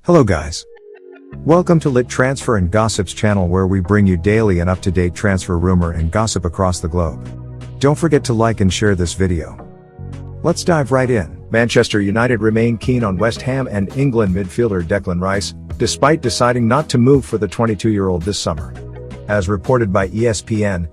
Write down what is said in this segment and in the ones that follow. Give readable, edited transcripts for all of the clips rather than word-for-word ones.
Hello guys. Welcome to Lit Transfer and Gossips channel where we bring you daily and up-to-date transfer rumor and gossip across the globe. Don't forget to like and share this video. Let's dive right in. Manchester United remain keen on West Ham and England midfielder Declan Rice, despite deciding not to move for the 22-year-old this summer. As reported by ESPN,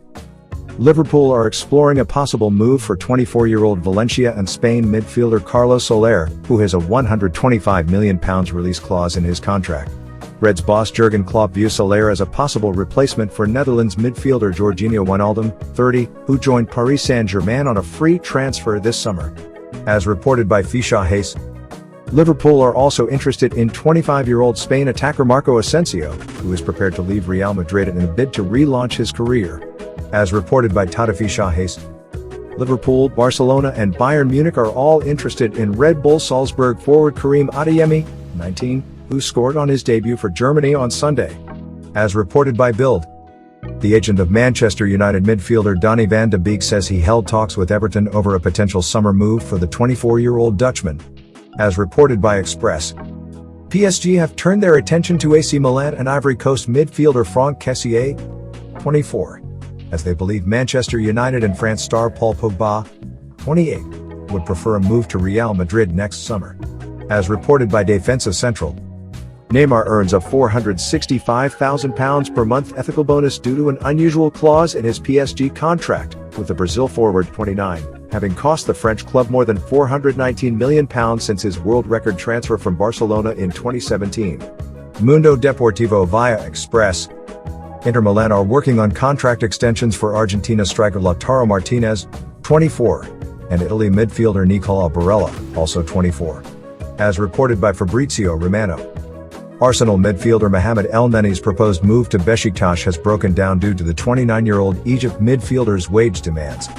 Liverpool are exploring a possible move for 24-year-old Valencia and Spain midfielder Carlos Soler, who has a £125 million release clause in his contract. Reds boss Jurgen Klopp views Soler as a possible replacement for Netherlands midfielder Georginio Wijnaldum, 30, who joined Paris Saint-Germain on a free transfer this summer. As reported by Fichajes, Liverpool are also interested in 25-year-old Spain attacker Marco Asensio, who is prepared to leave Real Madrid in a bid to relaunch his career. As reported by Fichajes, Liverpool, Barcelona and Bayern Munich are all interested in Red Bull Salzburg forward Karim Adeyemi, 19, who scored on his debut for Germany on Sunday. As reported by Bild, the agent of Manchester United midfielder Donny van de Beek says he held talks with Everton over a potential summer move for the 24-year-old Dutchman. As reported by Express, PSG have turned their attention to AC Milan and Ivory Coast midfielder Franck Kessié, 24, as they believe Manchester United and France star Paul Pogba, 28, would prefer a move to Real Madrid next summer. As reported by Defensa Central, Neymar earns a £465,000 per month ethical bonus due to an unusual clause in his PSG contract, with the Brazil forward, 29, having cost the French club more than £419 million since his world record transfer from Barcelona in 2017. Mundo Deportivo via Express, Inter Milan are working on contract extensions for Argentina striker Lautaro Martinez, 24, and Italy midfielder Nicola Barella, also 24. As reported by Fabrizio Romano, Arsenal midfielder Mohamed El-Nenny's proposed move to Besiktas has broken down due to the 29-year-old Egypt midfielder's wage demands.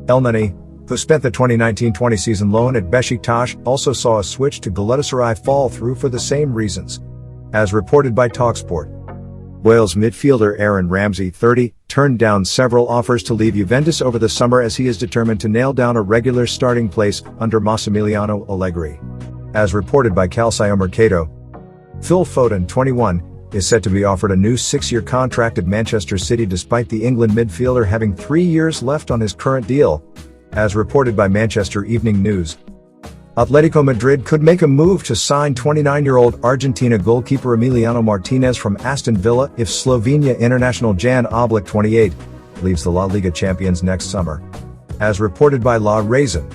El-Nenny, who spent the 2019-20 season loan at Besiktas, also saw a switch to Galatasaray fall through for the same reasons. As reported by TalkSport, Wales midfielder Aaron Ramsey, 30, turned down several offers to leave Juventus over the summer as he is determined to nail down a regular starting place under Massimiliano Allegri. As reported by Calcio Mercato, Phil Foden, 21, is set to be offered a new 6-year contract at Manchester City despite the England midfielder having 3 years left on his current deal. As reported by Manchester Evening News, Atletico Madrid could make a move to sign 29-year-old Argentina goalkeeper Emiliano Martinez from Aston Villa if Slovenia international Jan Oblak, 28, leaves the La Liga champions next summer. As reported by La Razón,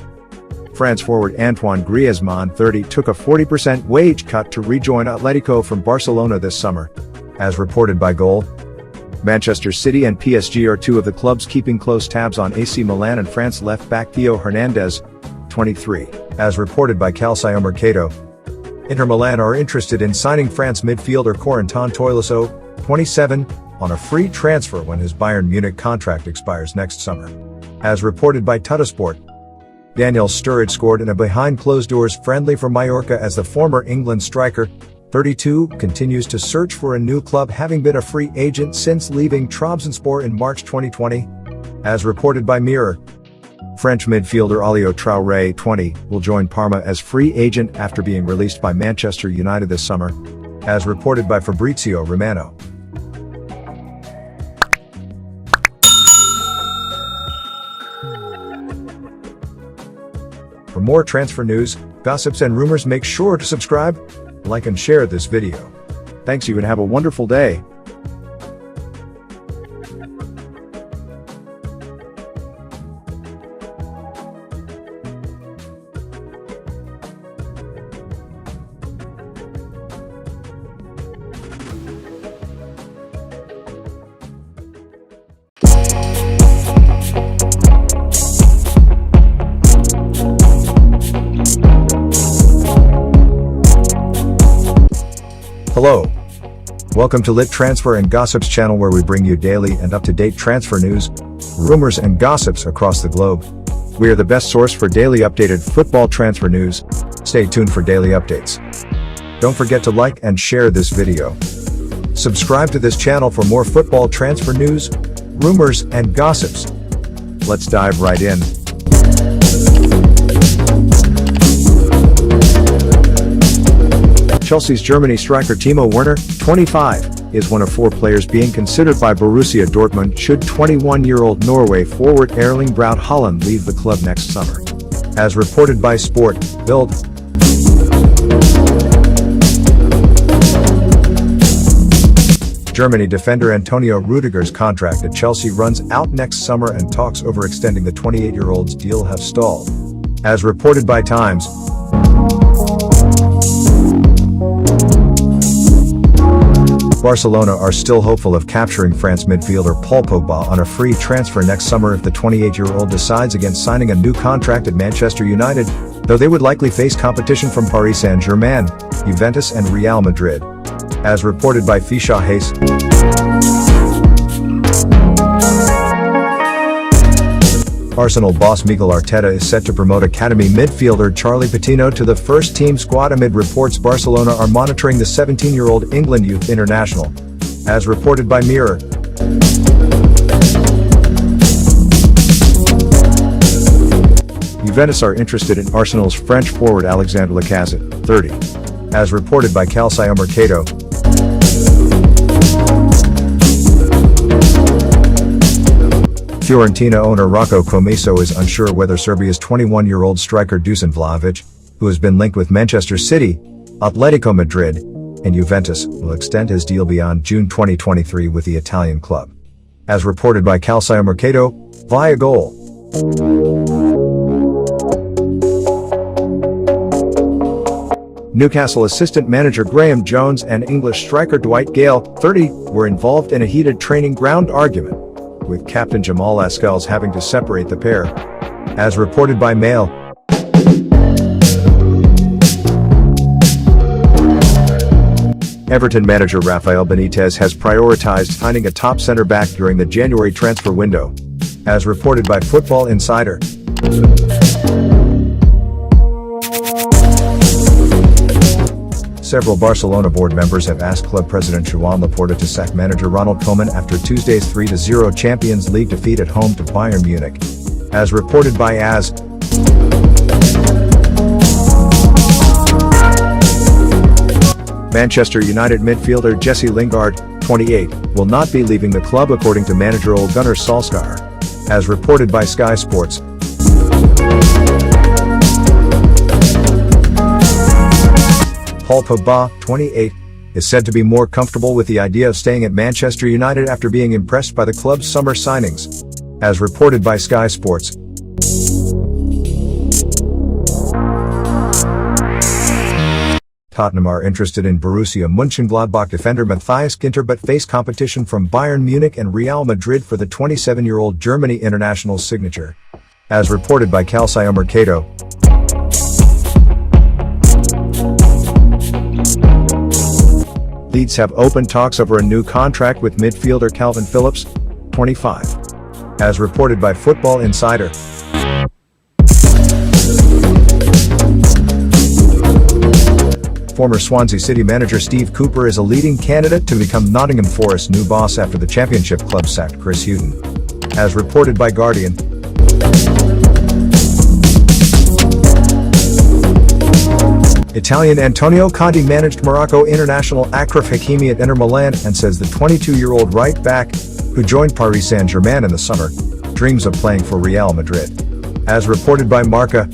France forward Antoine Griezmann, 30, took a 40% wage cut to rejoin Atletico from Barcelona this summer. As reported by Goal, Manchester City and PSG are two of the clubs keeping close tabs on AC Milan and France left-back Theo Hernandez, 23. As reported by Calcio Mercato, Inter Milan are interested in signing France midfielder Corentin Tolisso, 27, on a free transfer when his Bayern Munich contract expires next summer. As reported by Tuttosport, Daniel Sturridge scored in a behind-closed-doors friendly for Mallorca as the former England striker, 32, continues to search for a new club, having been a free agent since leaving Trabzonspor in March 2020. As reported by Mirror, French midfielder Alio Traoré, 20, will join Parma as free agent after being released by Manchester United this summer. As reported by Fabrizio Romano. For more transfer news, gossips and rumors, make sure to subscribe, like and share this video. Thanks you and have a wonderful day. Hello. Welcome to Lit Transfer and Gossips channel where we bring you daily and up-to-date transfer news, rumors and gossips across the globe. We are the best source for daily updated football transfer news. Stay tuned for daily updates. Don't forget to like and share this video. Subscribe to this channel for more football transfer news, rumors and gossips. Let's dive right in. Chelsea's Germany striker Timo Werner, 25, is one of 4 players being considered by Borussia Dortmund should 21-year-old Norway forward Erling Braut Haaland leave the club next summer. As reported by Sport, Bild. Germany defender Antonio Rudiger's contract at Chelsea runs out next summer and talks over extending the 28-year-old's deal have stalled. As reported by Times, Barcelona are still hopeful of capturing France midfielder Paul Pogba on a free transfer next summer if the 28-year-old decides against signing a new contract at Manchester United, though they would likely face competition from Paris Saint-Germain, Juventus and Real Madrid. As reported by Fischer Hayes. Arsenal boss Mikel Arteta is set to promote academy midfielder Charlie Patino to the first-team squad amid reports Barcelona are monitoring the 17-year-old England youth international. As reported by Mirror. Juventus are interested in Arsenal's French forward Alexandre Lacazette, 30. As reported by Calcio Mercato. Fiorentina owner Rocco Commisso is unsure whether Serbia's 21-year-old striker Dusan Vlahovic, who has been linked with Manchester City, Atletico Madrid, and Juventus, will extend his deal beyond June 2023 with the Italian club. As reported by Calcio Mercato, via Goal. Newcastle assistant manager Graham Jones and English striker Dwight Gale, 30, were involved in a heated training ground argument, with captain Jamal Lascelles having to separate the pair. As reported by Mail. Everton manager Rafael Benitez has prioritized finding a top centre-back during the January transfer window. As reported by Football Insider. Several Barcelona board members have asked club president Joan Laporta to sack manager Ronald Koeman after Tuesday's 3-0 Champions League defeat at home to Bayern Munich. As reported by AS. Manchester United midfielder Jesse Lingard, 28, will not be leaving the club according to manager Ole Gunnar Solskjaer. As reported by Sky Sports. Paul Pogba, 28, is said to be more comfortable with the idea of staying at Manchester United after being impressed by the club's summer signings. As reported by Sky Sports. Tottenham are interested in Borussia Mönchengladbach defender Matthias Ginter but face competition from Bayern Munich and Real Madrid for the 27-year-old Germany international's signature. As reported by Calcio Mercato. Leeds have opened talks over a new contract with midfielder Calvin Phillips, 25. As reported by Football Insider. Former Swansea City manager Steve Cooper is a leading candidate to become Nottingham Forest's new boss after the Championship club sacked Chris Hughton. As reported by Guardian. Italian Antonio Conte managed Morocco international Achraf Hakimi at Inter Milan and says the 22-year-old right-back, who joined Paris Saint-Germain in the summer, dreams of playing for Real Madrid. As reported by Marca.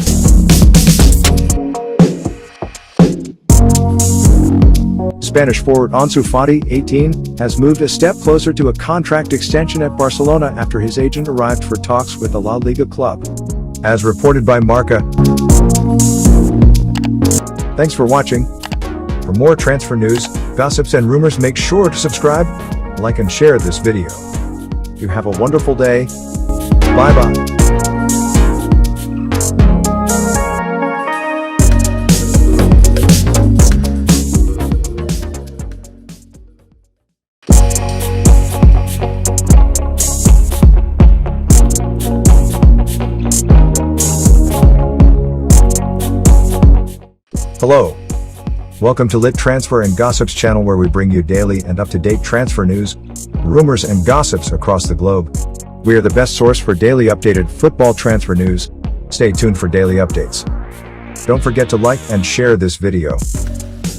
Spanish forward Ansu Fati, 18, has moved a step closer to a contract extension at Barcelona after his agent arrived for talks with the La Liga club. As reported by Marca. Thanks for watching. For more transfer news, gossips and rumors, make sure to subscribe, like and share this video. You have a wonderful day. Bye-bye. Hello. Welcome to Lit Transfer and Gossips channel, where we bring you daily and up-to-date transfer news, rumors and gossips across the globe. We are the best source for daily updated football transfer news. Stay tuned for daily updates. Don't forget to like and share this video.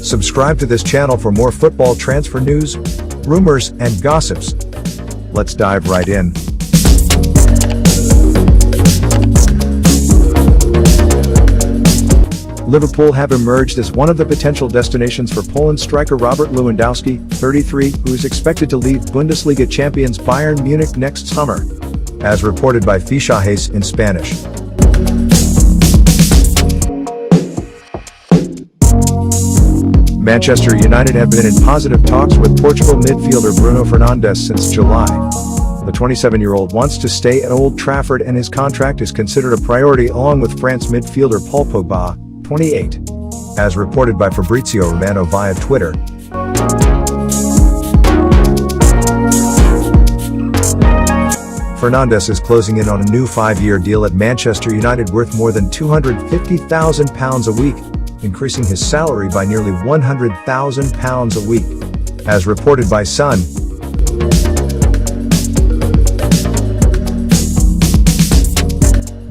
Subscribe to this channel for more football transfer news, rumors, and gossips. Let's dive right in. Liverpool have emerged as one of the potential destinations for Poland striker Robert Lewandowski, 33, who is expected to lead Bundesliga champions Bayern Munich next summer, as reported by Fichajes in Spanish. Manchester United have been in positive talks with Portugal midfielder Bruno Fernandes since July. The 27-year-old wants to stay at Old Trafford and his contract is considered a priority along with France midfielder Paul Pogba, 28. As reported by Fabrizio Romano via Twitter. Fernandes is closing in on a new 5-year deal at Manchester United worth more than £250,000 a week, increasing his salary by nearly £100,000 a week. As reported by Sun.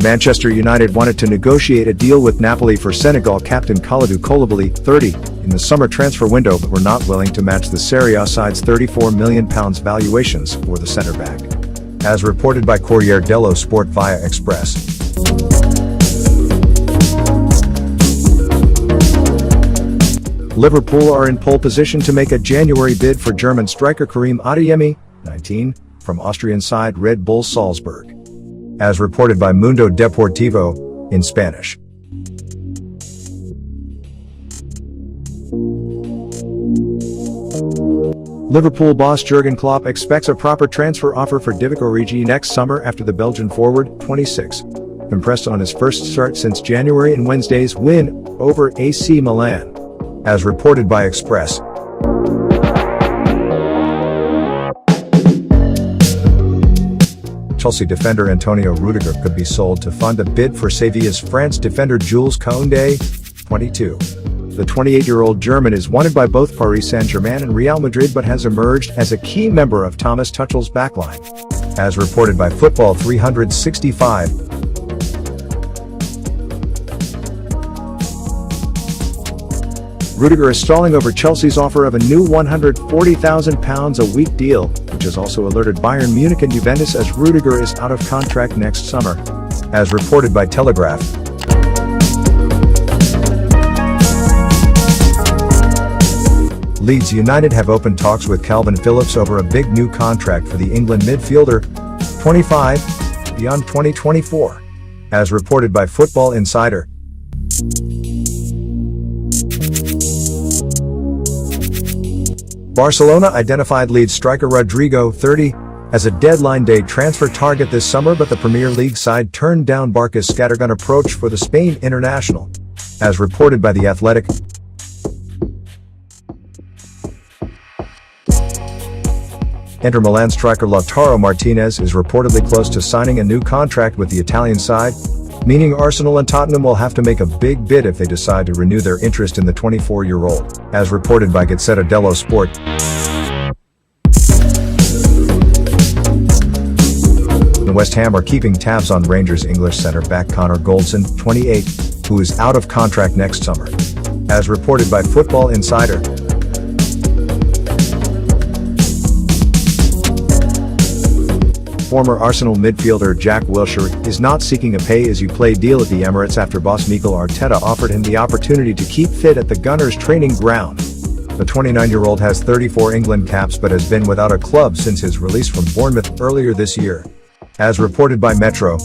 Manchester United wanted to negotiate a deal with Napoli for Senegal captain Kalidou Koulibaly, 30, in the summer transfer window but were not willing to match the Serie A side's £34 million valuations for the centre-back. As reported by Corriere dello Sport via Express. Liverpool are in pole position to make a January bid for German striker Karim Adeyemi, 19, from Austrian side Red Bull Salzburg. As reported by Mundo Deportivo, in Spanish. Liverpool boss Jurgen Klopp expects a proper transfer offer for Divock Origi next summer after the Belgian forward, 26, impressed on his first start since January in Wednesday's win over AC Milan. As reported by Express. Chelsea defender Antonio Rudiger could be sold to fund a bid for Sevilla's France defender Jules Koundé, 22. The 28-year-old German is wanted by both Paris Saint-Germain and Real Madrid but has emerged as a key member of Thomas Tuchel's backline. As reported by Football 365. Rudiger is stalling over Chelsea's offer of a new £140,000 a week deal, which has also alerted Bayern Munich and Juventus as Rudiger is out of contract next summer. As reported by Telegraph. Leeds United have opened talks with Calvin Phillips over a big new contract for the England midfielder, 25, beyond 2024. As reported by Football Insider. Barcelona identified Leeds striker Rodrigo, 30, as a deadline day transfer target this summer but the Premier League side turned down Barca's scattergun approach for the Spain international. As reported by The Athletic. Inter Milan striker Lautaro Martinez is reportedly close to signing a new contract with the Italian side, meaning Arsenal and Tottenham will have to make a big bid if they decide to renew their interest in the 24-year-old, as reported by Gazzetta dello Sport. The West Ham are keeping tabs on Rangers English centre-back Connor Goldson, 28, who is out of contract next summer. As reported by Football Insider. Former Arsenal midfielder Jack Wilshere is not seeking a pay-as-you-play deal at the Emirates after boss Mikel Arteta offered him the opportunity to keep fit at the Gunners' training ground. The 29-year-old has 34 England caps but has been without a club since his release from Bournemouth earlier this year. As reported by Metro.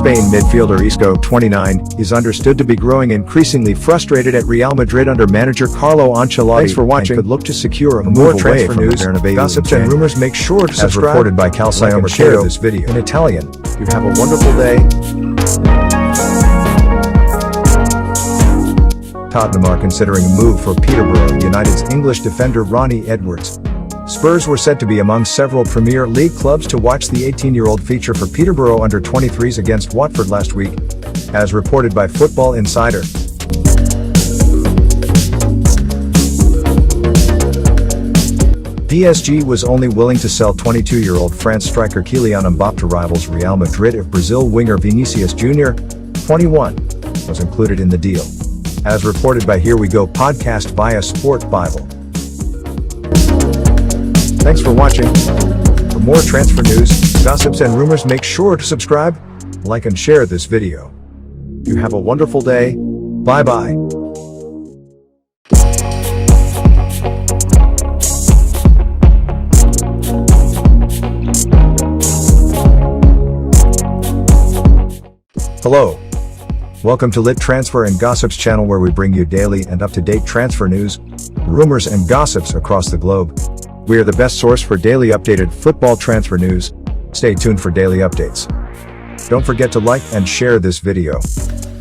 Spain midfielder Isco, 29, is understood to be growing increasingly frustrated at Real Madrid under manager Carlo Ancelotti. Thanks for watching. Could look to secure a more transfer news, gossips and rumors. Make sure to subscribe. As reported by Calcio and share this video in Italian. You have a wonderful day. Tottenham are considering a move for Peterborough United's English defender Ronnie Edwards. Spurs were said to be among several Premier League clubs to watch the 18-year-old feature for Peterborough under-23s against Watford last week, as reported by Football Insider. PSG was only willing to sell 22-year-old France striker Kylian Mbappé to rivals Real Madrid if Brazil winger Vinicius Jr. 21, was included in the deal. As reported by Here We Go podcast via Sport Bible. Thanks for watching. For more transfer news, gossips and rumors, make sure to subscribe, like and share this video. You have a wonderful day. Bye-bye. Hello. Welcome to Lit Transfer and Gossips channel, where we bring you daily and up-to-date transfer news, rumors and gossips across the globe. We are the best source for daily updated football transfer news. Stay tuned for daily updates. Don't forget to like and share this video.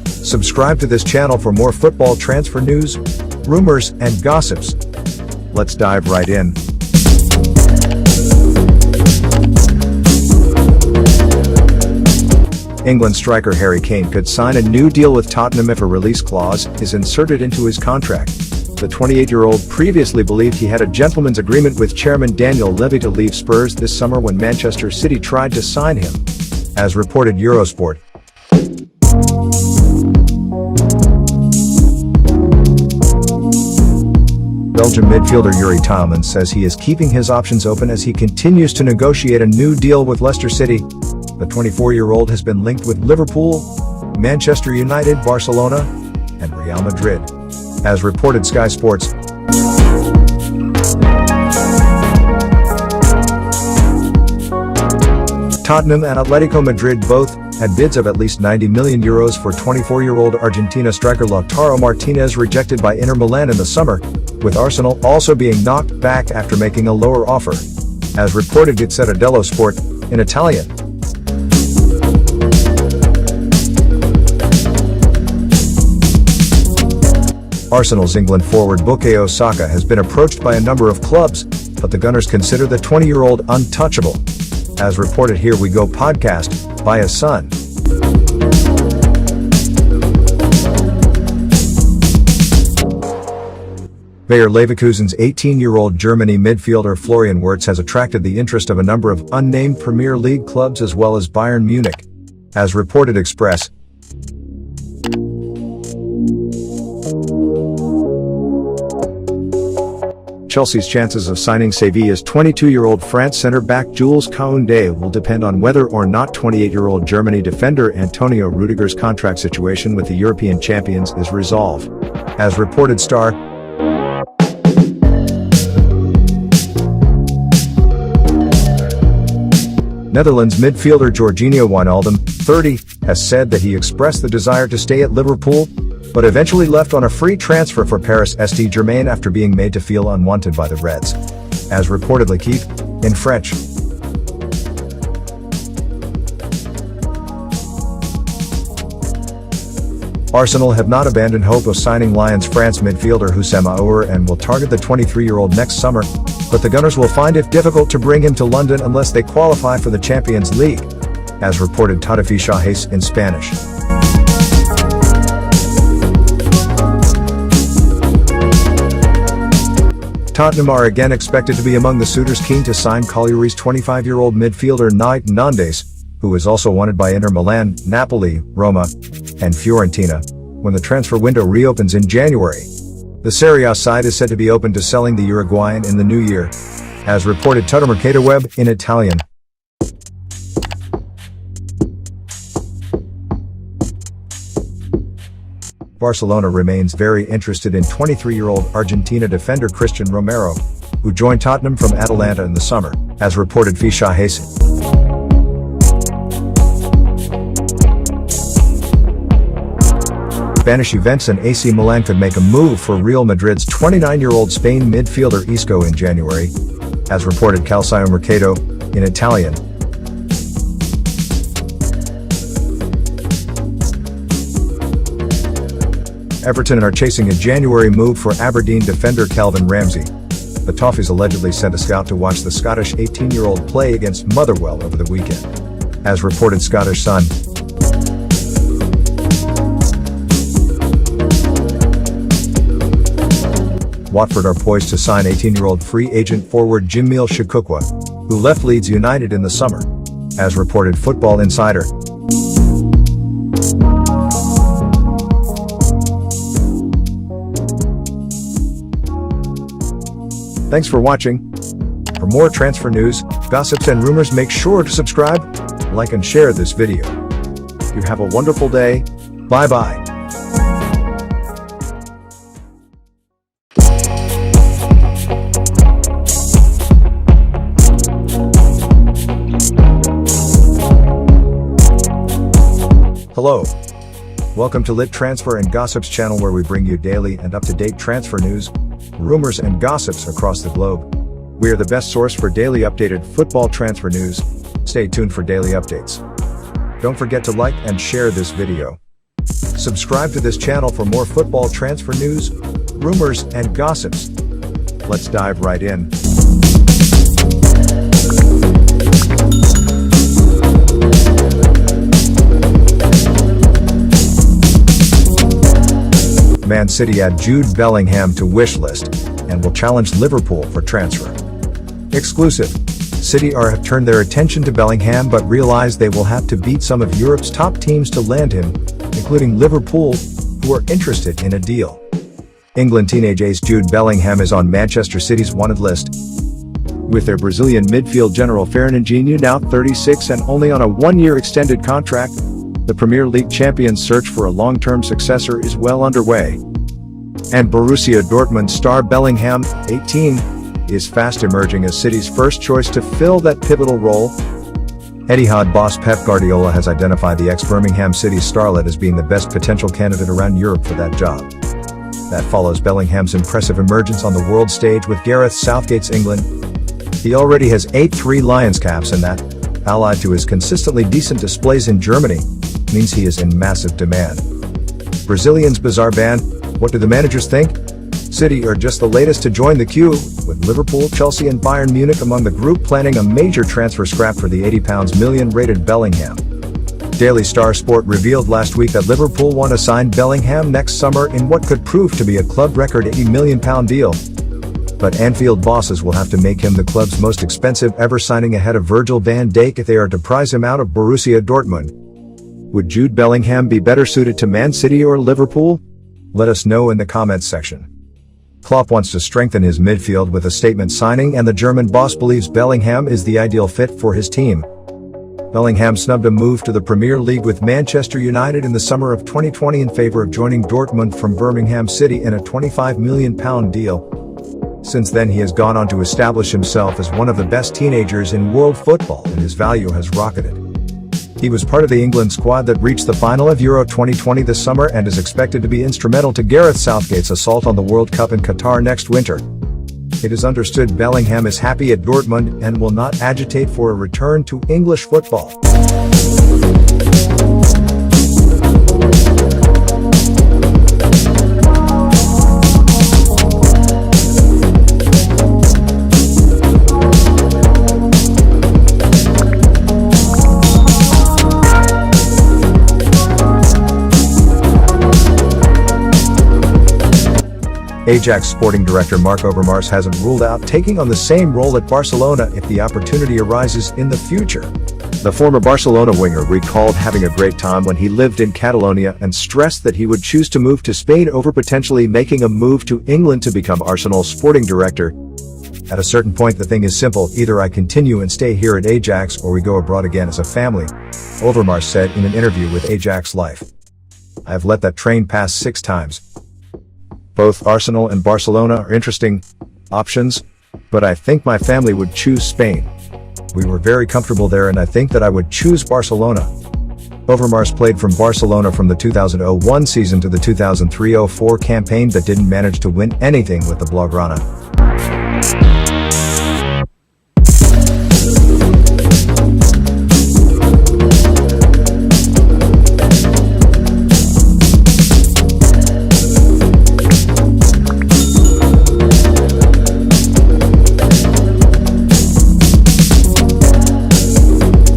Subscribe to this channel for more football transfer news, rumors and gossips. Let's dive right in. England striker Harry Kane could sign a new deal with Tottenham if a release clause is inserted into his contract. The 28-year-old previously believed he had a gentleman's agreement with chairman Daniel Levy to leave Spurs this summer when Manchester City tried to sign him. As reported Eurosport. Belgian midfielder Yuri Tielemans says he is keeping his options open as he continues to negotiate a new deal with Leicester City. The 24-year-old has been linked with Liverpool, Manchester United, Barcelona, and Real Madrid. As reported Sky Sports. Tottenham and Atletico Madrid both had bids of at least €90 million for 24-year-old Argentina striker Lautaro Martinez, rejected by Inter Milan in the summer, with Arsenal also being knocked back after making a lower offer. As reported Gazzetta dello Sport, in Italian. Arsenal's England forward Bukayo Saka has been approached by a number of clubs, but the Gunners consider the 20-year-old untouchable. As reported Here We Go podcast, by his son. Bayer Leverkusen's 18-year-old Germany midfielder Florian Wirtz has attracted the interest of a number of unnamed Premier League clubs as well as Bayern Munich. As reported Express. Chelsea's chances of signing Sevilla's 22-year-old France centre-back Jules Koundé will depend on whether or not 28-year-old Germany defender Antonio Rudiger's contract situation with the European champions is resolved. As reported Star. Netherlands midfielder Georginio Wijnaldum, 30, has said that he expressed the desire to stay at Liverpool, but eventually left on a free transfer for Paris Saint-Germain after being made to feel unwanted by the Reds. As reported L'Équipe, in French. Arsenal have not abandoned hope of signing Lyons France midfielder Houssem Aouar and will target the 23-year-old next summer, but the Gunners will find it difficult to bring him to London unless they qualify for the Champions League. As reported Fichajes in Spanish. Tottenham are again expected to be among the suitors keen to sign Cagliari's 25-year-old midfielder Nath Nandes, who is also wanted by Inter Milan, Napoli, Roma, and Fiorentina, when the transfer window reopens in January. The Serie A side is said to be open to selling the Uruguayan in the new year. As reported Tuttomercato Web in Italian. Barcelona remains very interested in 23-year-old Argentina defender Christian Romero, who joined Tottenham from Atalanta in the summer, as reported Fichajes. Spanish Juventus and AC Milan could make a move for Real Madrid's 29-year-old Spain midfielder Isco in January, as reported Calciomercato, in Italian. Everton are chasing a January move for Aberdeen defender Calvin Ramsey. The Toffees allegedly sent a scout to watch the Scottish 18-year-old play against Motherwell over the weekend. As reported Scottish Sun. Watford are poised to sign 18-year-old free agent forward Jimil Shakukwa, who left Leeds United in the summer. As reported Football Insider. Thanks for watching. For more transfer news, gossips and rumors, make sure to subscribe, like and share this video. You have a wonderful day. Bye-bye. Hello. Welcome to Lit Transfer and Gossips channel, where we bring you daily and up-to-date transfer news, rumors and gossips across the globe. We are the best source for daily updated football transfer news. Stay tuned for daily updates. Don't forget to like and share this video. Subscribe to this channel for more football transfer news, rumors and gossips. Let's dive right in. Man City add Jude Bellingham to wish list and will challenge Liverpool for transfer. Exclusive. City have turned their attention to Bellingham, but realize they will have to beat some of Europe's top teams to land him, including Liverpool, who are interested in a deal. England teenage ace Jude Bellingham is on Manchester City's wanted list. With their Brazilian midfield general Fernandinho now 36 and only on a one-year extended contract, the Premier League champions' search for a long-term successor is well underway. And Borussia Dortmund star Bellingham, 18, is fast emerging as City's first choice to fill that pivotal role. Etihad boss Pep Guardiola has identified the ex-Birmingham City starlet as being the best potential candidate around Europe for that job. That follows Bellingham's impressive emergence on the world stage with Gareth Southgate's England. He already has 8 Three Lions caps, and that, allied to his consistently decent displays in Germany, means he is in massive demand. Brazilians' bizarre ban. What do the managers think? City are just the latest to join the queue, with Liverpool, Chelsea and Bayern Munich among the group planning a major transfer scrap for the £80 million rated Bellingham. Daily Star Sport revealed last week that Liverpool want to sign Bellingham next summer in what could prove to be a club record £80 million deal. But Anfield bosses will have to make him the club's most expensive ever signing ahead of Virgil van Dijk if they are to prize him out of Borussia Dortmund. Would Jude Bellingham be better suited to Man City or Liverpool? Let us know in the comments section. Klopp wants to strengthen his midfield with a statement signing, and the German boss believes Bellingham is the ideal fit for his team. Bellingham snubbed a move to the Premier League with Manchester United in the summer of 2020 in favor of joining Dortmund from Birmingham City in a £25 million deal. Since then he has gone on to establish himself as one of the best teenagers in world football, and his value has rocketed. He was part of the England squad that reached the final of Euro 2020 this summer and is expected to be instrumental to Gareth Southgate's assault on the World Cup in Qatar next winter. It is understood Bellingham is happy at Dortmund and will not agitate for a return to English football. Ajax sporting director Marc Overmars hasn't ruled out taking on the same role at Barcelona if the opportunity arises in the future. The former Barcelona winger recalled having a great time when he lived in Catalonia and stressed that he would choose to move to Spain over potentially making a move to England to become Arsenal's sporting director. At a certain point the thing is simple: either I continue and stay here at Ajax or we go abroad again as a family, Overmars said in an interview with Ajax Life. I have let that train pass 6 times. Both Arsenal and Barcelona are interesting options, but I think my family would choose Spain. We were very comfortable there and I think that I would choose Barcelona. Overmars played from Barcelona from the 2001 season to the 2003-04 campaign but didn't manage to win anything with the Blaugrana.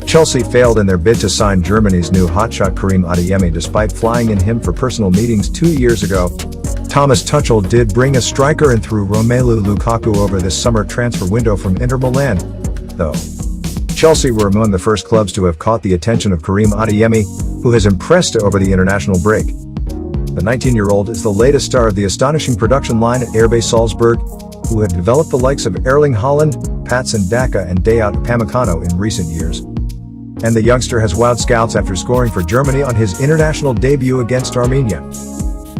Chelsea failed in their bid to sign Germany's new hotshot Karim Adeyemi despite flying in him for personal meetings 2 years ago. Thomas Tuchel did bring a striker and threw Romelu Lukaku over this summer transfer window from Inter Milan, though. Chelsea were among the first clubs to have caught the attention of Karim Adeyemi, who has impressed over the international break. The 19-year-old is the latest star of the astonishing production line at RB Salzburg, who had developed the likes of Erling Haaland, Patson Daka and Dayot Upamecano in recent years. And the youngster has wowed scouts after scoring for Germany on his international debut against Armenia.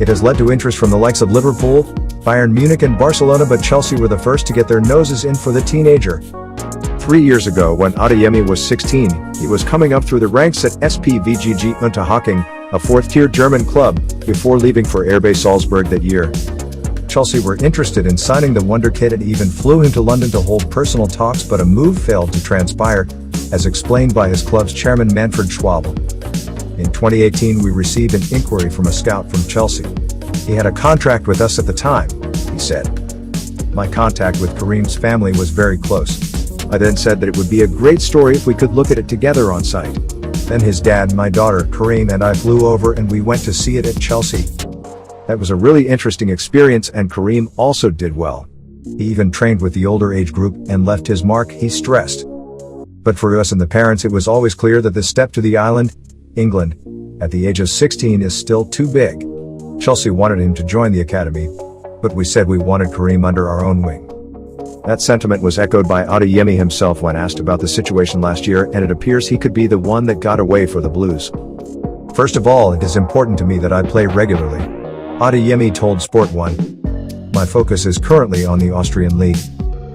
It has led to interest from the likes of Liverpool, Bayern Munich and Barcelona, but Chelsea were the first to get their noses in for the teenager. 3 years ago, when Adeyemi was 16, he was coming up through the ranks at SPVGG Unterhaching, a fourth-tier German club, before leaving for RB Salzburg that year. Chelsea were interested in signing the wonder kid and even flew him to London to hold personal talks, but a move failed to transpire, as explained by his club's chairman Manfred Schwabel. In 2018 we received an inquiry from a scout from Chelsea. He had a contract with us at the time, he said. My contact with Karim's family was very close. I then said that it would be a great story if we could look at it together on site. Then his dad, my daughter, Karim and I flew over and we went to see it at Chelsea. That was a really interesting experience, and Karim also did well. He even trained with the older age group and left his mark, he stressed. But for us and the parents, it was always clear that the step to the island, England, at the age of 16 is still too big. Chelsea wanted him to join the academy, but we said we wanted Karim under our own wing. That sentiment was echoed by Adeyemi himself when asked about the situation last year, and it appears he could be the one that got away for the Blues. First of all, it is important to me that I play regularly, Adeyemi told Sport 1. My focus is currently on the Austrian league.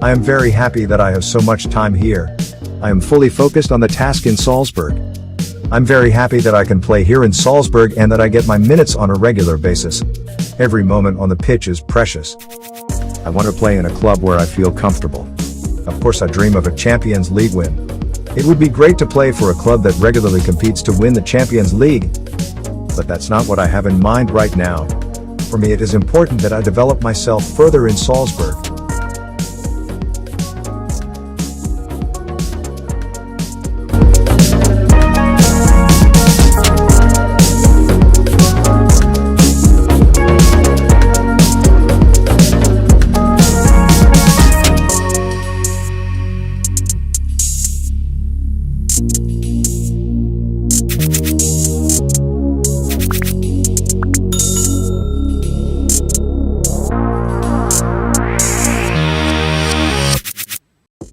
I am very happy that I have so much time here. I am fully focused on the task in Salzburg. I'm very happy that I can play here in Salzburg and that I get my minutes on a regular basis. Every moment on the pitch is precious. I want to play in a club where I feel comfortable. Of course I dream of a Champions League win. It would be great to play for a club that regularly competes to win the Champions League. But that's not what I have in mind right now. For me it is important that I develop myself further in Salzburg.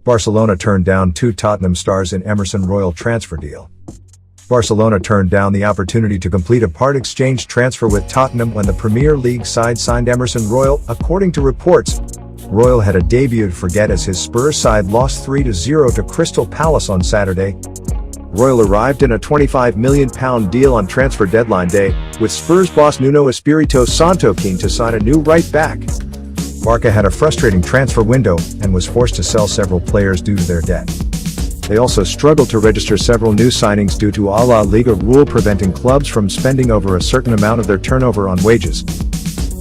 Barcelona turned down 2 Tottenham stars in Emerson Royal transfer deal. Barcelona turned down the opportunity to complete a part exchange transfer with Tottenham when the Premier League side signed Emerson Royal. According to reports, Royal had a debut forget as his Spurs side lost 3-0 to Crystal Palace on Saturday. Royal arrived in a £25 million deal on transfer deadline day, with Spurs boss Nuno Espirito Santo keen to sign a new right-back. Barca had a frustrating transfer window and was forced to sell several players due to their debt. They also struggled to register several new signings due to a La Liga rule preventing clubs from spending over a certain amount of their turnover on wages.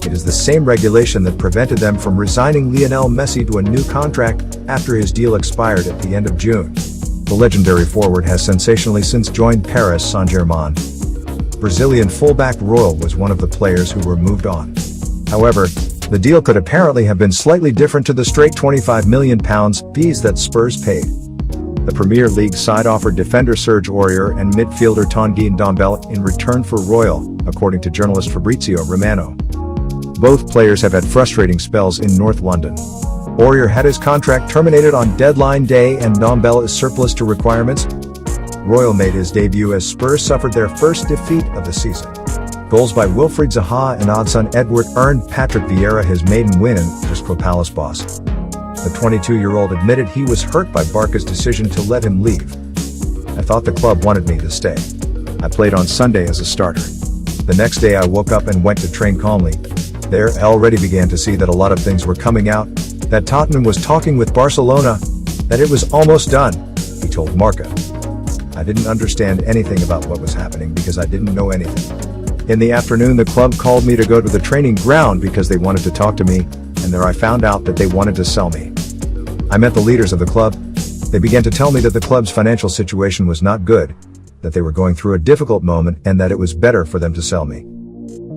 It is the same regulation that prevented them from resigning Lionel Messi to a new contract after his deal expired at the end of June. The legendary forward has sensationally since joined Paris Saint-Germain. Brazilian fullback Royal was one of the players who were moved on. However, the deal could apparently have been slightly different to the straight £25 million fees that Spurs paid. The Premier League side offered defender Serge Aurier and midfielder Tanguy Ndombele in return for Royal, according to journalist Fabrizio Romano. Both players have had frustrating spells in North London. Aurier had his contract terminated on deadline day and Ndombele is surplus to requirements. Royal made his debut as Spurs suffered their first defeat of the season. Goals by Wilfried Zaha and Odsonne Edouard earned Patrick Vieira his maiden win and Crystal Palace boss. The 22-year-old admitted he was hurt by Barca's decision to let him leave. I thought the club wanted me to stay. I played on Sunday as a starter. The next day I woke up and went to train calmly. There I already began to see that a lot of things were coming out, that Tottenham was talking with Barcelona, that it was almost done, he told Marca. I didn't understand anything about what was happening because I didn't know anything. In the afternoon the club called me to go to the training ground because they wanted to talk to me, and there I found out that they wanted to sell me. I met the leaders of the club. They began to tell me that the club's financial situation was not good, that they were going through a difficult moment and that it was better for them to sell me.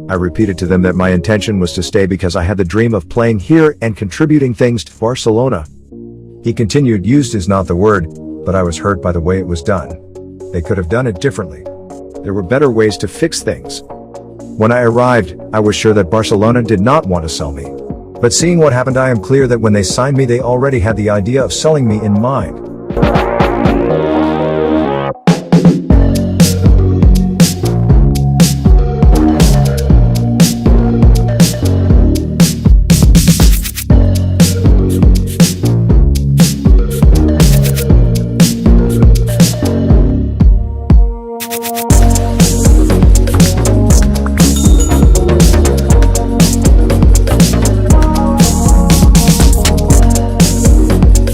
I repeated to them that my intention was to stay because I had the dream of playing here and contributing things to Barcelona. He continued, used is not the word, but I was hurt by the way it was done. They could have done it differently. There were better ways to fix things. When I arrived, I was sure that Barcelona did not want to sell me. But seeing what happened, I am clear that when they signed me they already had the idea of selling me in mind.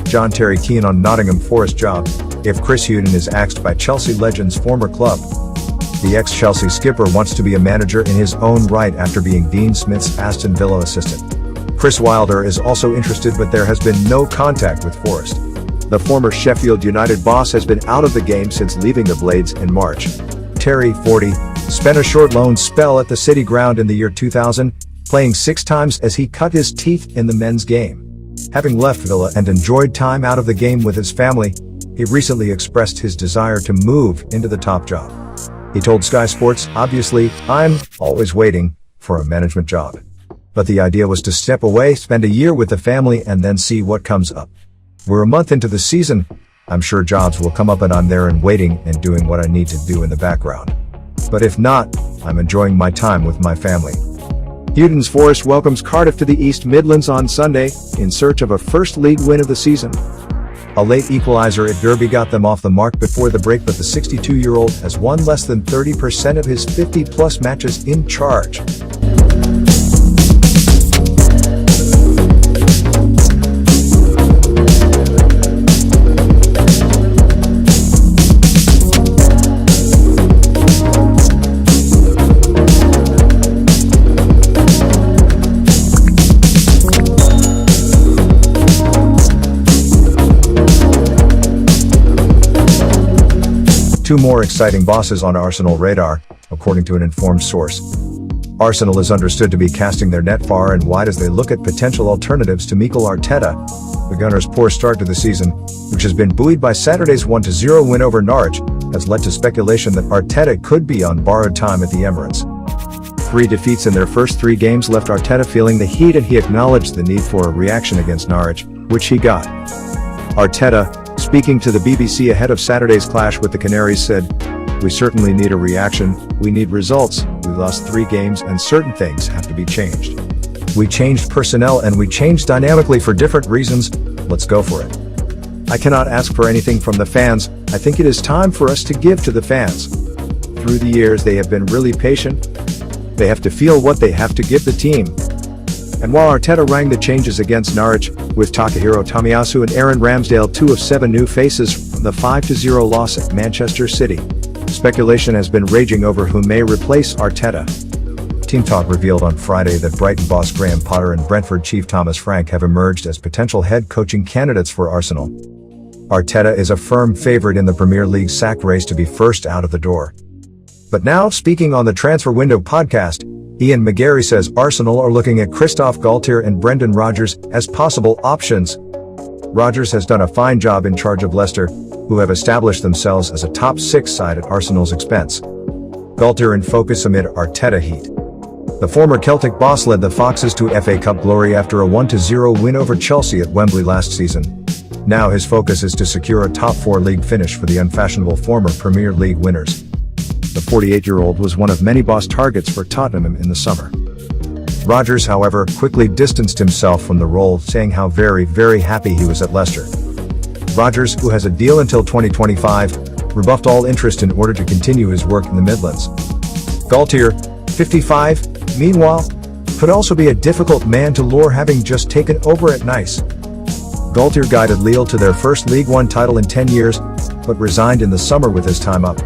John Terry keen on Nottingham Forest job, if Chris Hughton is axed by Chelsea legend's former club. The ex-Chelsea skipper wants to be a manager in his own right after being Dean Smith's Aston Villa assistant. Chris Wilder is also interested, but there has been no contact with Forest. The former Sheffield United boss has been out of the game since leaving the Blades in March. Terry, 40, spent a short loan spell at the City Ground in the year 2000, playing 6 times as he cut his teeth in the men's game. Having left Villa and enjoyed time out of the game with his family, he recently expressed his desire to move into the top job. He told Sky Sports, "Obviously, I'm always waiting for a management job. But the idea was to step away, spend a year with the family, and then see what comes up. We're a month into the season. I'm sure jobs will come up and I'm there and waiting and doing what I need to do in the background. But if not, I'm enjoying my time with my family." Hughton's Forest welcomes Cardiff to the East Midlands on Sunday, in search of a first league win of the season. A late equaliser at Derby got them off the mark before the break, but the 62-year-old has won less than 30% of his 50-plus matches in charge. Two more exciting bosses on Arsenal radar, according to an informed source. Arsenal is understood to be casting their net far and wide as they look at potential alternatives to Mikel Arteta. The Gunners' poor start to the season, which has been buoyed by Saturday's 1-0 win over Norwich, has led to speculation that Arteta could be on borrowed time at the Emirates. 3 defeats in their first 3 games left Arteta feeling the heat, and he acknowledged the need for a reaction against Norwich, which he got. Arteta, speaking to the BBC ahead of Saturday's clash with the Canaries, said, "We certainly need a reaction, we need results, we lost 3 games and certain things have to be changed. We changed personnel and we changed dynamically for different reasons, let's go for it. I cannot ask for anything from the fans, I think it is time for us to give to the fans. Through the years they have been really patient, they have to feel what they have to give the team." And while Arteta rang the changes against Norwich, with Takahiro Tomiyasu and Aaron Ramsdale 2 of 7 new faces from the 5-0 loss at Manchester City, speculation has been raging over who may replace Arteta. Team Talk revealed on Friday that Brighton boss Graham Potter and Brentford chief Thomas Frank have emerged as potential head coaching candidates for Arsenal. Arteta is a firm favourite in the Premier League sack race to be first out of the door. But now, speaking on the Transfer Window podcast, Ian McGarry says Arsenal are looking at Christophe Galtier and Brendan Rodgers as possible options. Rodgers has done a fine job in charge of Leicester, who have established themselves as a top 6 side at Arsenal's expense. Galtier in focus amid Arteta heat. The former Celtic boss led the Foxes to FA Cup glory after a 1-0 win over Chelsea at Wembley last season. Now his focus is to secure a top 4 league finish for the unfashionable former Premier League winners. The 48-year-old was one of many boss targets for Tottenham in the summer. Rodgers, however, quickly distanced himself from the role, saying how very, very happy he was at Leicester. Rodgers, who has a deal until 2025, rebuffed all interest in order to continue his work in the Midlands. Galtier, 55, meanwhile, could also be a difficult man to lure, having just taken over at Nice. Galtier guided Lille to their first League One title in 10 years, but resigned in the summer with his time up.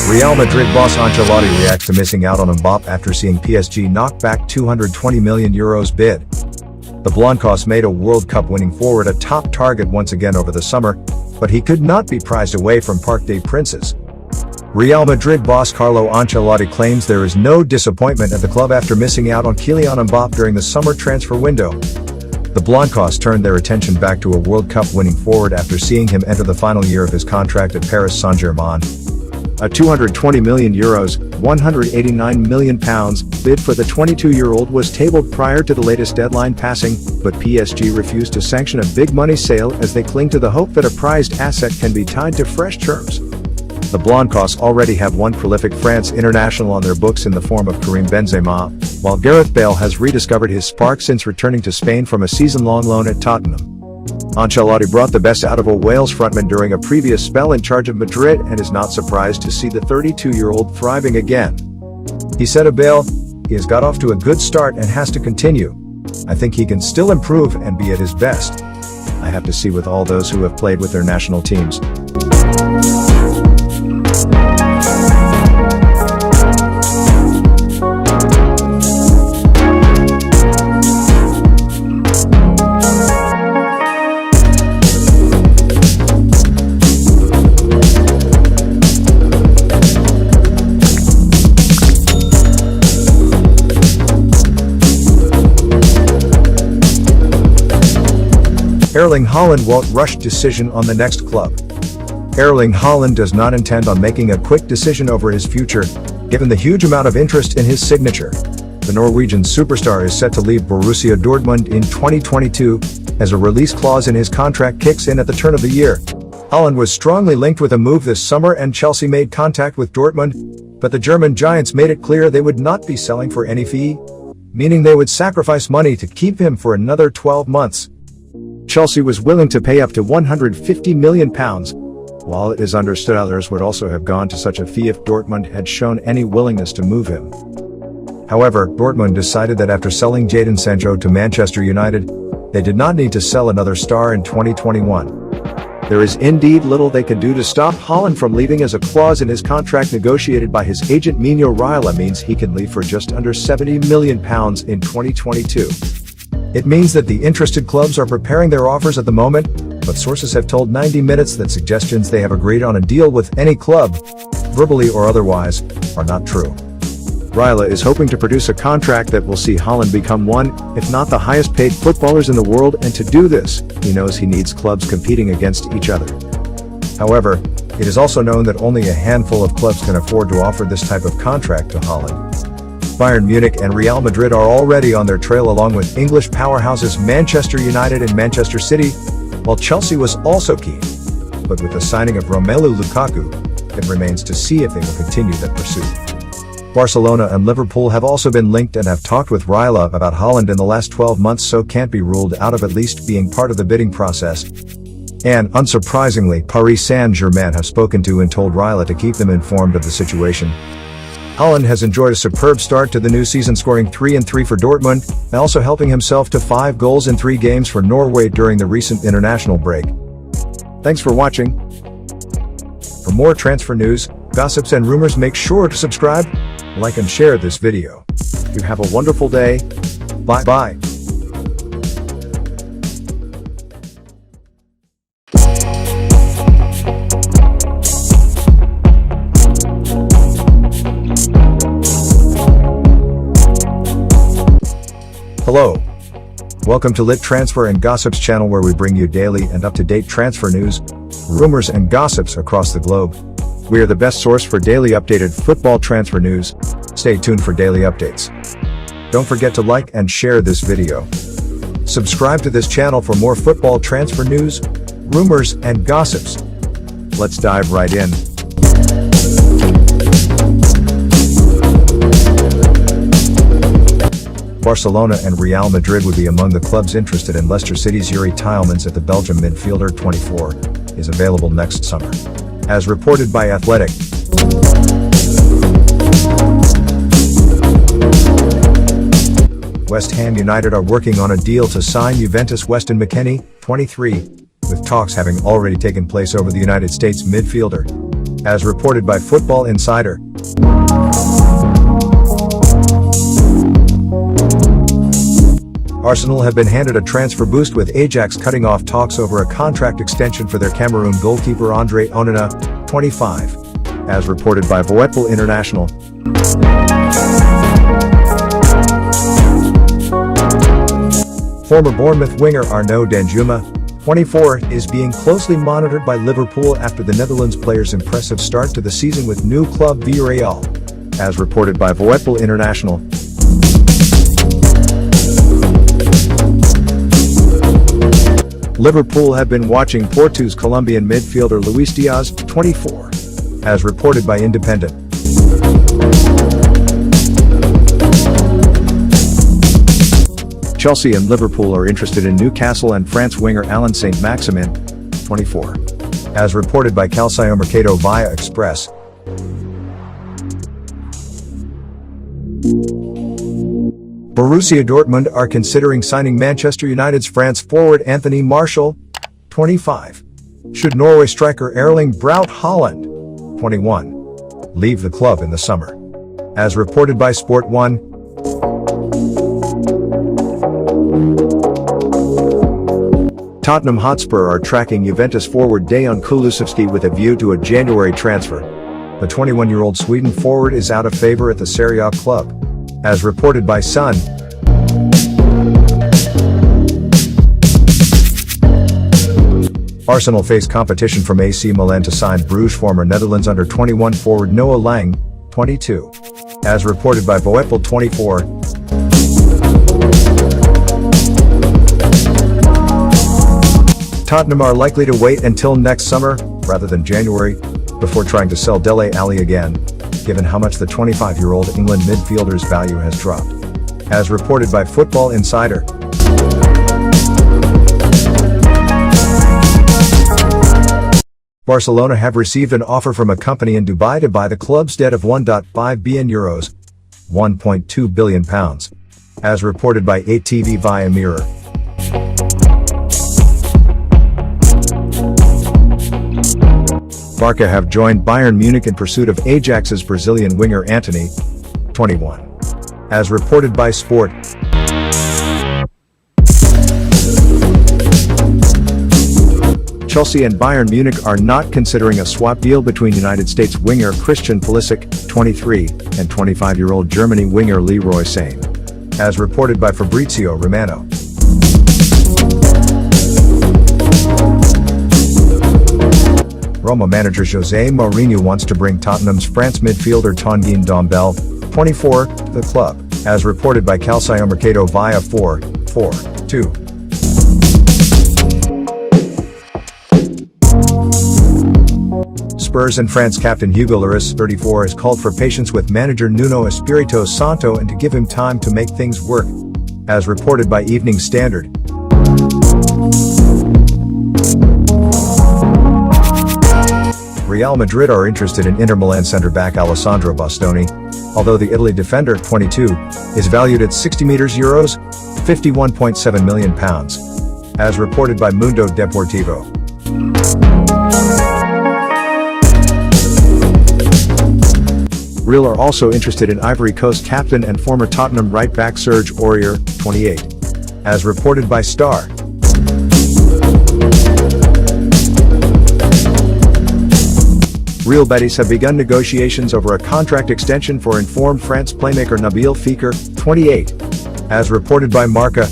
Real Madrid boss Ancelotti reacts to missing out on Mbappé after seeing PSG knock back €220 million bid. The Blancos made a World Cup winning forward a top target once again over the summer, but he could not be prized away from Parc des Princes. Real Madrid boss Carlo Ancelotti claims there is no disappointment at the club after missing out on Kylian Mbappé during the summer transfer window. The Blancos turned their attention back to a World Cup winning forward after seeing him enter the final year of his contract at Paris Saint-Germain. A €220 million, £189 million bid for the 22-year-old was tabled prior to the latest deadline passing, but PSG refused to sanction a big money sale as they cling to the hope that a prized asset can be tied to fresh terms. The Blancos already have one prolific France international on their books in the form of Karim Benzema, while Gareth Bale has rediscovered his spark since returning to Spain from a season-long loan at Tottenham. Ancelotti brought the best out of a Wales frontman during a previous spell in charge of Madrid and is not surprised to see the 32-year-old thriving again. He said of Bale, "He has got off to a good start and has to continue. I think he can still improve and be at his best. I have to see with all those who have played with their national teams." Erling Haaland won't rush decision on the next club. Erling Haaland does not intend on making a quick decision over his future, given the huge amount of interest in his signature. The Norwegian superstar is set to leave Borussia Dortmund in 2022, as a release clause in his contract kicks in at the turn of the year. Haaland was strongly linked with a move this summer and Chelsea made contact with Dortmund, but the German giants made it clear they would not be selling for any fee, meaning they would sacrifice money to keep him for another 12 months. Chelsea was willing to pay up to £150 million, while it is understood others would also have gone to such a fee if Dortmund had shown any willingness to move him. However, Dortmund decided that after selling Jadon Sancho to Manchester United, they did not need to sell another star in 2021. There is indeed little they can do to stop Haaland from leaving, as a clause in his contract negotiated by his agent Mino Raiola means he can leave for just under £70 million in 2022. It means that the interested clubs are preparing their offers at the moment, but sources have told 90 Minutes that suggestions they have agreed on a deal with any club, verbally or otherwise, are not true. Raiola is hoping to produce a contract that will see Haaland become one, if not the highest paid footballers in the world, and to do this, he knows he needs clubs competing against each other. However, it is also known that only a handful of clubs can afford to offer this type of contract to Haaland. Bayern Munich and Real Madrid are already on their trail, along with English powerhouses Manchester United and Manchester City, while Chelsea was also keen. But with the signing of Romelu Lukaku, it remains to see if they will continue that pursuit. Barcelona and Liverpool have also been linked and have talked with Raiola about Haaland in the last 12 months, so can't be ruled out of at least being part of the bidding process. And, unsurprisingly, Paris Saint-Germain have spoken to and told Raiola to keep them informed of the situation. Haaland has enjoyed a superb start to the new season, scoring 3 and 3 for Dortmund, and also helping himself to 5 goals in 3 games for Norway during the recent international break. Thanks for watching. For more transfer news, gossips and rumors, make sure to subscribe, like and share this video. You have a wonderful day. Bye-bye. Hello. Welcome to Lit Transfer and Gossips channel, where we bring you daily and up-to-date transfer news, rumors and gossips across the globe. We are the best source for daily updated football transfer news. Stay tuned for daily updates. Don't forget to like and share this video. Subscribe to this channel for more football transfer news, rumors and gossips. Let's dive right in. Barcelona and Real Madrid would be among the clubs interested in Leicester City's Yuri Tielemans, at the Belgium midfielder, 24, is available next summer. As reported by Athletic. West Ham United are working on a deal to sign Juventus' Weston McKennie, 23, with talks having already taken place over the United States midfielder. As reported by Football Insider. Arsenal have been handed a transfer boost with Ajax cutting off talks over a contract extension for their Cameroon goalkeeper Andre Onana, 25. As reported by Voetbal International. Former Bournemouth winger Arnaud Danjuma, 24, is being closely monitored by Liverpool after the Netherlands player's impressive start to the season with new club Villarreal. As reported by Voetbal International. Liverpool have been watching Porto's Colombian midfielder Luis Diaz, 24. As reported by Independent. Chelsea and Liverpool are interested in Newcastle and France winger Alain Saint-Maximin, 24. As reported by Calcio Mercato via Express. Borussia Dortmund are considering signing Manchester United's France forward Anthony Martial, 25. Should Norway striker Erling Braut Haaland, 21, leave the club in the summer. As reported by Sport 1. Tottenham Hotspur are tracking Juventus forward Dejan Kulusevski with a view to a January transfer. The 21-year-old Sweden forward is out of favor at the Serie A club. As reported by Sun. Arsenal face competition from AC Milan to sign Bruges former Netherlands under-21 forward Noah Lang, 22. As reported by Voetbal 24. Tottenham are likely to wait until next summer, rather than January, before trying to sell Dele Alli again, given how much the 25-year-old England midfielder's value has dropped. As reported by Football Insider. Barcelona have received an offer from a company in Dubai to buy the club's debt of €1.5 billion, £1.2 billion, as reported by 8TV via Mirror. Barca have joined Bayern Munich in pursuit of Ajax's Brazilian winger Antony, 21. As reported by Sport. Chelsea and Bayern Munich are not considering a swap deal between United States winger Christian Pulisic, 23, and 25-year-old Germany winger Leroy Sane. As reported by Fabrizio Romano. Roma manager José Mourinho wants to bring Tottenham's France midfielder Tanguy Ndombele, 24, to the club, as reported by Calcio Mercato via 442. Spurs and France captain Hugo Lloris, 34, has called for patience with manager Nuno Espirito Santo and to give him time to make things work. As reported by Evening Standard. Real Madrid are interested in Inter Milan centre-back Alessandro Bastoni, although the Italy defender, 22, is valued at €60 £51.7 million, as reported by Mundo Deportivo. Real are also interested in Ivory Coast captain and former Tottenham right-back Serge Aurier, 28. As reported by Star. Real Betis have begun negotiations over a contract extension for informed France playmaker Nabil Fekir, 28. As reported by Marca.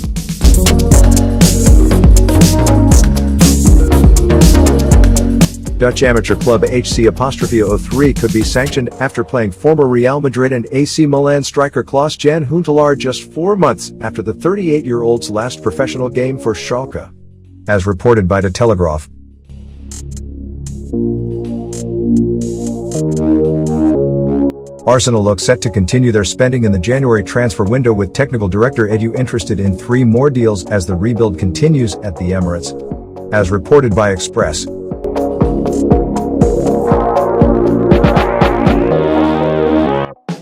Dutch amateur club HC'03 could be sanctioned after playing former Real Madrid and AC Milan striker Klaas-Jan Huntelaar just 4 months after the 38-year-old's last professional game for Schalke. As reported by De Telegraaf. Arsenal look set to continue their spending in the January transfer window with technical director Edu interested in 3 more deals as the rebuild continues at the Emirates. As reported by Express.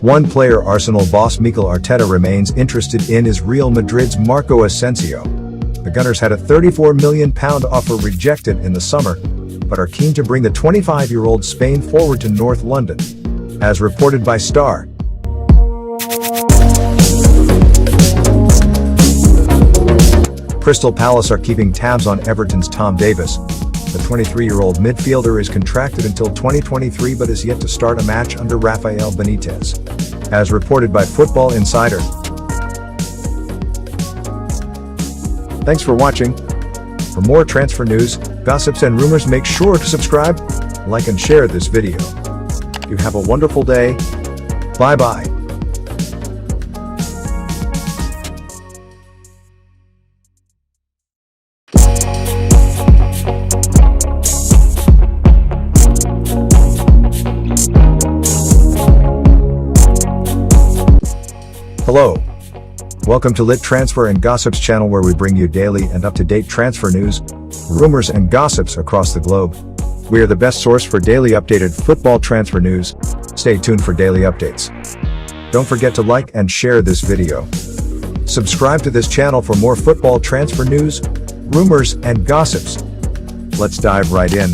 One player Arsenal boss Mikel Arteta remains interested in is Real Madrid's Marco Asensio. The Gunners had a £34 million offer rejected in the summer, but are keen to bring the 25-year-old Spain forward to North London. As reported by Star. Crystal Palace are keeping tabs on Everton's Tom Davies. The 23-year-old midfielder is contracted until 2023 but is yet to start a match under Rafael Benitez. As reported by Football Insider. Thanks for watching. For more transfer news, gossips and rumors, make sure to subscribe, like and share this video. You have a wonderful day. Bye-bye. Hello. Welcome to Lit Transfer and Gossips channel, where we bring you daily and up-to-date transfer news, rumors and gossips across the globe. We are the best source for daily updated football transfer news. Stay tuned for daily updates. Don't forget to like and share this video. Subscribe to this channel for more football transfer news, rumors and gossips. Let's dive right in.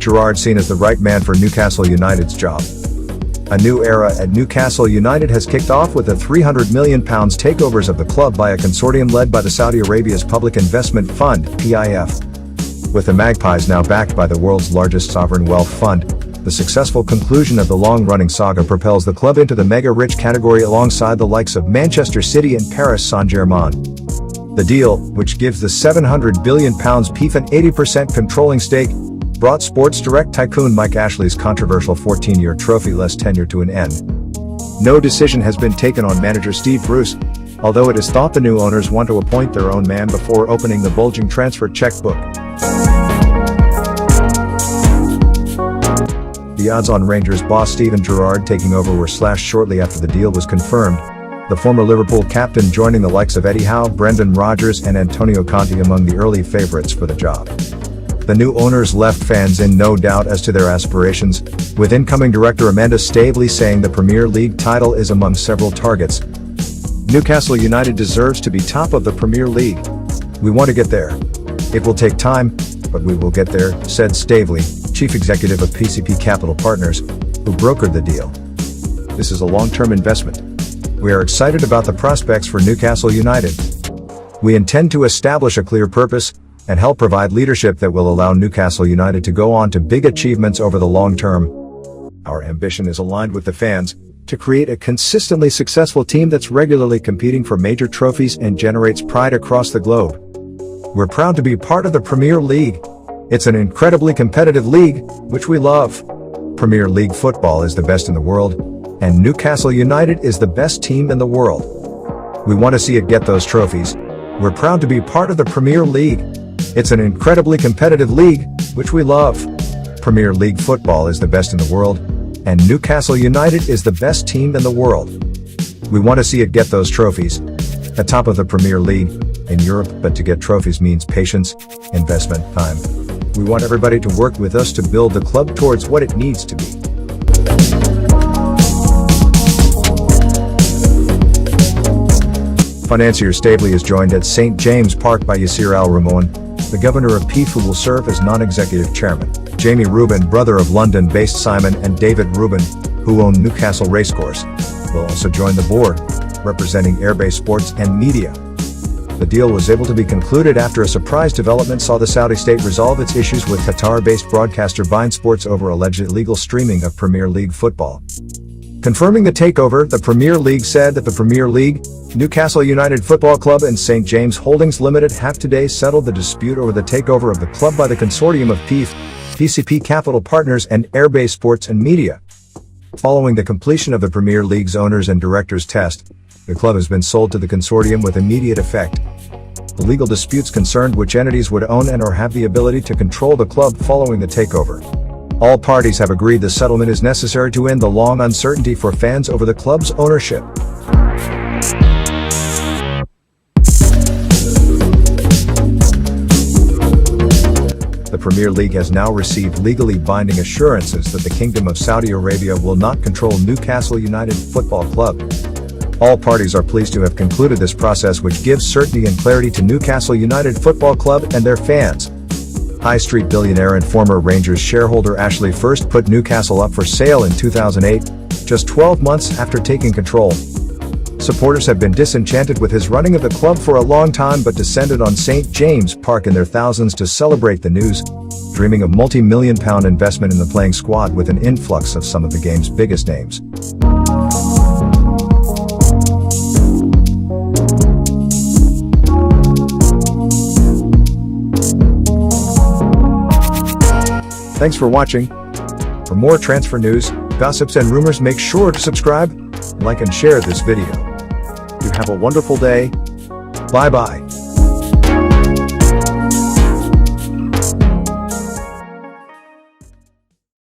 Gerrard seen as the right man for Newcastle United's job. A new era at Newcastle United has kicked off with the £300 million takeovers of the club by a consortium led by the Saudi Arabia's Public Investment Fund, PIF. With the Magpies now backed by the world's largest sovereign wealth fund, the successful conclusion of the long-running saga propels the club into the mega-rich category alongside the likes of Manchester City and Paris Saint-Germain. The deal, which gives the £700 billion PIF an 80% controlling stake, brought Sports Direct tycoon Mike Ashley's controversial 14-year trophy-less tenure to an end. No decision has been taken on manager Steve Bruce, although it is thought the new owners want to appoint their own man before opening the bulging transfer checkbook. The odds on Rangers boss Steven Gerrard taking over were slashed shortly after the deal was confirmed, the former Liverpool captain joining the likes of Eddie Howe, Brendan Rodgers and Antonio Conte among the early favourites for the job. The new owners left fans in no doubt as to their aspirations, with incoming director Amanda Staveley saying the Premier League title is among several targets. Newcastle United deserves to be top of the Premier League. We want to get there. It will take time, but we will get there, said Staveley, chief executive of PCP Capital Partners, who brokered the deal. This is a long-term investment. We are excited about the prospects for Newcastle United. We intend to establish a clear purpose and help provide leadership that will allow Newcastle United to go on to big achievements over the long term. Our ambition is aligned with the fans, to create a consistently successful team that's regularly competing for major trophies and generates pride across the globe. We're proud to be part of the Premier League. It's an incredibly competitive league, which we love. Premier League football is the best in the world, and Newcastle United is the best team in the world. We want to see it get those trophies. We're proud to be part of the Premier League. It's an incredibly competitive league, which we love. Premier League football is the best in the world, and Newcastle United is the best team in the world. We want to see it get those trophies. At top of the Premier League, in Europe, but to get trophies means patience, investment, time. We want everybody to work with us to build the club towards what it needs to be. Financier Staveley is joined at St. James Park by Yasser Al-Rumoun, the governor of PIF, who will serve as non-executive chairman. Jamie Rubin, brother of London-based Simon and David Rubin, who own Newcastle Racecourse, will also join the board, representing Airbase Sports and Media. The deal was able to be concluded after a surprise development saw the Saudi state resolve its issues with Qatar-based broadcaster Bein Sports over alleged illegal streaming of Premier League football. Confirming the takeover, the Premier League said that the Premier League, Newcastle United Football Club and St. James Holdings Limited have today settled the dispute over the takeover of the club by the consortium of PIF, PCP Capital Partners and Airbase Sports and Media. Following the completion of the Premier League's owners and directors test, the club has been sold to the consortium with immediate effect. The legal disputes concerned which entities would own and or have the ability to control the club following the takeover. All parties have agreed the settlement is necessary to end the long uncertainty for fans over the club's ownership. The Premier League has now received legally binding assurances that the Kingdom of Saudi Arabia will not control Newcastle United Football Club. All parties are pleased to have concluded this process, which gives certainty and clarity to Newcastle United Football Club and their fans. High Street billionaire and former Rangers shareholder Ashley first put Newcastle up for sale in 2008, just 12 months after taking control. Supporters have been disenchanted with his running of the club for a long time but descended on St. James Park in their thousands to celebrate the news, dreaming of multi-million-pound investment in the playing squad with an influx of some of the game's biggest names. Thanks for watching. For more transfer news, gossips and rumors, make sure to subscribe, like and share this video. You have a wonderful day. Bye-bye.